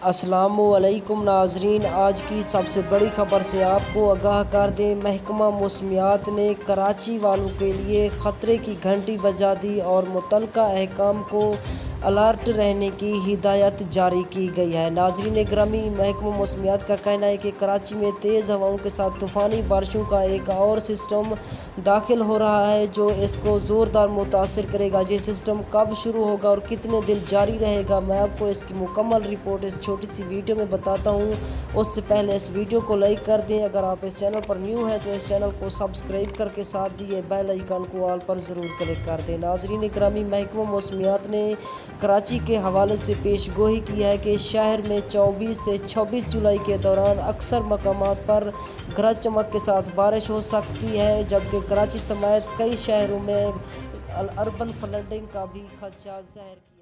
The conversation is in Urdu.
السلام علیکم ناظرین، آج کی سب سے بڑی خبر سے آپ کو آگاہ کر دیں۔ محکمہ موسمیات نے کراچی والوں کے لیے خطرے کی گھنٹی بجا دی اور متعلقہ حکام کو الرٹ رہنے کی ہدایت جاری کی گئی ہے۔ ناظرین گرامی، محکمہ موسمیات کا کہنا ہے کہ کراچی میں تیز ہواؤں کے ساتھ طوفانی بارشوں کا ایک اور سسٹم داخل ہو رہا ہے جو اس کو زوردار متاثر کرے گا۔ یہ سسٹم کب شروع ہوگا اور کتنے دن جاری رہے گا، میں آپ کو اس کی مکمل رپورٹ اس چھوٹی سی ویڈیو میں بتاتا ہوں۔ اس سے پہلے اس ویڈیو کو لائک کر دیں۔ اگر آپ اس چینل پر نیو ہیں تو اس چینل کو سبسکرائب کر کے ساتھ دیے بیل آئیکن کو آل پر ضرور کلک کر دیں۔ ناظرین گرامی، محکمہ موسمیات نے کراچی کے حوالے سے پیش گوئی کی ہے کہ شہر میں 24 سے 26 جولائی کے دوران اکثر مقامات پر گرج چمک کے ساتھ بارش ہو سکتی ہے، جبکہ کراچی سمیت کئی شہروں میں اربن فلڈنگ کا بھی خدشہ ظاہر کیا